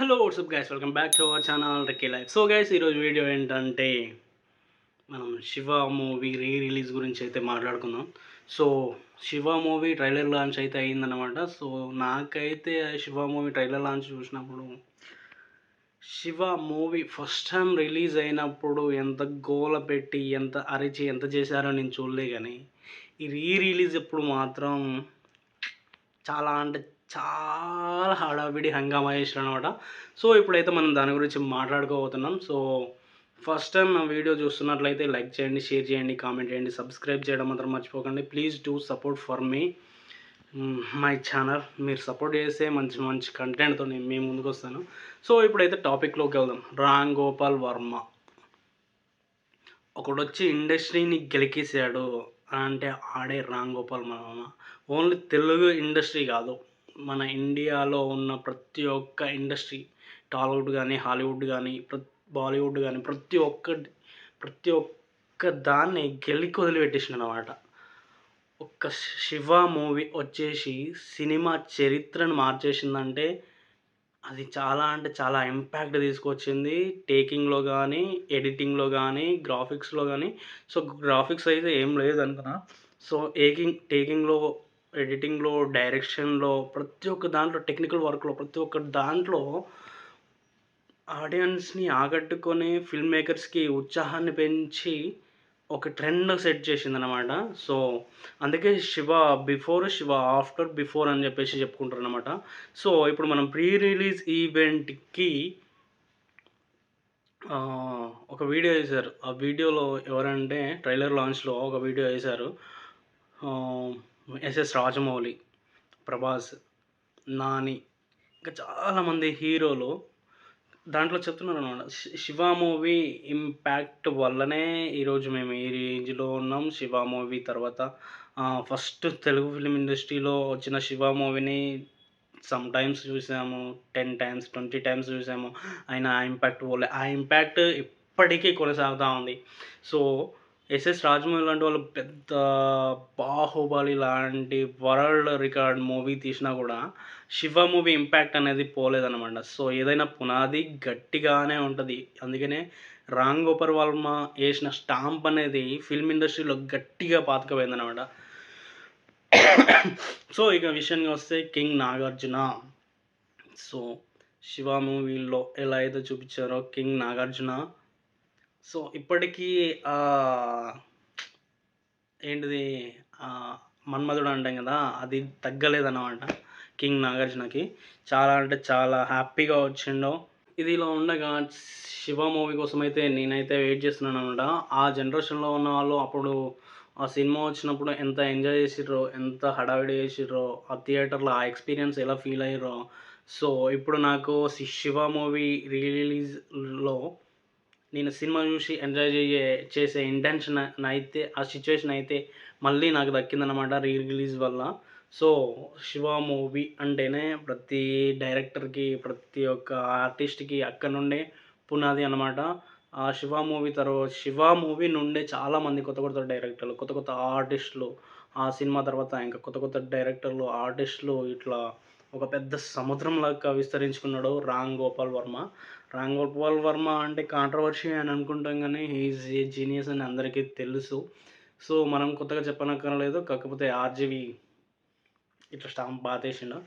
Hello what's up guys, welcome back to our channel రెక్కీ life. So guys, ఈరోజు video ఏంటంటే మనం శివ మూవీ రిలీజ్ గురించి అయితే మాట్లాడుకుందాం. So Shiva movie trailer launch అయితే అయిందనమాట. సో నాకైతే శివ మూవీ ట్రైలర్ లాంచ్ చూసినప్పుడు, Shiva movie first time release అయినప్పుడు ఎంత గోల పెట్టి, ఎంత అరిచి, ఎంత చేశారో నేను చూడలే. కానీ ఈ రిలీజ్ ఎప్పుడు మాత్రం చాలా అంటే చాలా హడావిడి హంగామా చేసారనమాట. సో ఇప్పుడైతే మనం దాని గురించి మాట్లాడుకోబోతున్నాం. సో ఫస్ట్ టైం నా వీడియో చూస్తున్నట్లయితే లైక్ చేయండి, షేర్ చేయండి, కామెంట్ చేయండి, సబ్స్క్రైబ్ చేయడం మాత్రం మర్చిపోకండి. Please do support for me my channel. మీరు సపోర్ట్ చేస్తే మంచి మంచి కంటెంట్తో నేను మీ ముందుకు వస్తాను. సో ఇప్పుడైతే టాపిక్లోకి వెళ్దాం. రామ్ గోపాల్ వర్మ ఒకడొచ్చి ఇండస్ట్రీని గెలికేసాడు అంటే ఆడే రామ్ గోపాల్ వర్మ. ఓన్లీ తెలుగు ఇండస్ట్రీ కాదు, మన ఇండియాలో ఉన్న ప్రతి ఒక్క ఇండస్ట్రీ, టాలీవుడ్ కానీ, హాలీవుడ్ కానీ, బాలీవుడ్ కానీ, ప్రతి ఒక్క దాన్ని గెలికి వదిలిపెట్టేసిండు అనమాట. ఒక్క శివ మూవీ వచ్చేసి సినిమా చరిత్రను మార్చేసిందంటే అది చాలా అంటే చాలా ఇంపాక్ట్ తీసుకొచ్చింది. టేకింగ్‌లో గానీ, ఎడిటింగ్‌లో గానీ, గ్రాఫిక్స్‌లో గానీ. సో గ్రాఫిక్స్ అయితే ఏం లేదనుకున్నా. సో టేకింగ్‌లో, ఎడిటింగ్‌లో, డైరెక్షన్‌లో, ప్రతి ఒక్క దాంట్లో, టెక్నికల్ వర్క్‌లో, ప్రతి ఒక్క దాంట్లో ఆడియన్స్‌ని ఆకట్టుకొని, ఫిల్మ్ మేకర్స్‌కి ఉత్సాహాన్ని పెంచి ఒక ట్రెండ్ సెట్ చేసిందనమాట. సో అందుకే Shiva before, Shiva after, before అని చెప్పేసి చెప్పుకుంటారనమాట. సో ఇప్పుడు మనం ప్రీ రిలీజ్ ఈవెంట్‌కి ఒక వీడియో వేశారు. ఆ వీడియోలో ఎవరంటే ట్రైలర్ లాంచ్‌లో ఒక వీడియో వేశారు. ఎస్ఎస్ రాజమౌళి, ప్రభాస్, నాని, ఇంకా చాలామంది హీరోలు దాంట్లో చెప్తున్నారనమాట. శివ మూవీ ఇంపాక్ట్ వల్లనే ఈరోజు మేము ఈ రేంజ్‌లో ఉన్నాం. శివ మూవీ తర్వాత ఫస్ట్ తెలుగు ఫిల్మ్ ఇండస్ట్రీలో వచ్చిన శివ మూవీని సమ్ టైమ్స్ చూసాము, 10 టైమ్స్, 20 టైమ్స్ చూసాము. అయినా ఆ ఇంపాక్ట్ పోలే. ఆ ఇంపాక్ట్ ఇప్పటికీ కొనసాగుతూ ఉంది. సో ఎస్ఎస్ రాజమౌళి లాంటి వాళ్ళు పెద్ద బాహుబలి లాంటి వరల్డ్ రికార్డ్ మూవీ తీసినా కూడా శివ మూవీ ఇంపాక్ట్ అనేది పోలేదనమాట. సో ఏదైనా పునాది గట్టిగానే ఉంటుంది. అందుకనే రామ్ గోపాల్ వర్మ వేసిన స్టాంప్ అనేది ఫిల్మ్ ఇండస్ట్రీలో గట్టిగా పాతుకుపోయిందనమాట. సో ఇక విషయానికి వస్తే కింగ్ నాగార్జున. సో శివ మూవీలో ఎలా అయితే చూపించారో కింగ్ నాగార్జున, సో ఇప్పటికీ ఏంటిది మన్మధుడు అంటాం కదా, అది తగ్గలేదన్నమాట కింగ్ నాగార్జునకి. చాలా అంటే చాలా హ్యాపీగా వచ్చిండో. ఇది ఇలా ఉండగా శివ మూవీ కోసం అయితే నేనైతే వెయిట్ చేస్తున్నాను అనమాట. ఆ జనరేషన్లో ఉన్న వాళ్ళు అప్పుడు ఆ సినిమా వచ్చినప్పుడు ఎంత ఎంజాయ్ చేసిర్రో, ఎంత హడావిడి చేసిర్రో, ఆ థియేటర్లో ఆ ఎక్స్పీరియన్స్ ఎలా ఫీల్ అయ్యారో. సో ఇప్పుడు నాకు శివ మూవీ రిలీజ్లో నేను సినిమా చూసి ఎంజాయ్ చేసే ఇంటెన్షన్ అయితే, ఆ సిచ్యువేషన్ అయితే మళ్ళీ నాకు దక్కిందనమాట రిలీజ్ వల్ల. సో శివ మూవీ అంటేనే ప్రతి డైరెక్టర్కి, ప్రతి ఒక్క ఆర్టిస్ట్కి అక్కడ నుండే పునాది అనమాట. ఆ శివ మూవీ నుండే చాలామంది కొత్త కొత్త డైరెక్టర్లు, కొత్త కొత్త ఆర్టిస్టులు, ఆ సినిమా తర్వాత ఇంకా కొత్త కొత్త డైరెక్టర్లు, ఆర్టిస్టులు ఇట్లా ఒక పెద్ద సముద్రంలాగా విస్తరించుకున్నాడు రామ్ గోపాల్ వర్మ. రామ్ గోపాల్ వర్మ అంటే కాంట్రవర్షీ అని అనుకుంటాం, కానీ హీఈస్ ఏ జీనియస్ అని అందరికీ తెలుసు. సో మనం కొత్తగా చెప్పనక్కర్లేదు. కాకపోతే ఆర్జీవి ఇట్లా స్టాంప్ బాధేసిండు.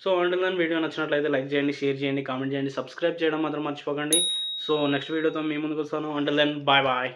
సో అంటిల్ దెన్ వీడియో నచ్చినట్లయితే లైక్ చేయండి, షేర్ చేయండి, కామెంట్ చేయండి, సబ్స్క్రైబ్ చేయడం మాత్రం మర్చిపోకండి. సో నెక్స్ట్ వీడియోతో మీ ముందుకు వస్తాను. Until then bye bye.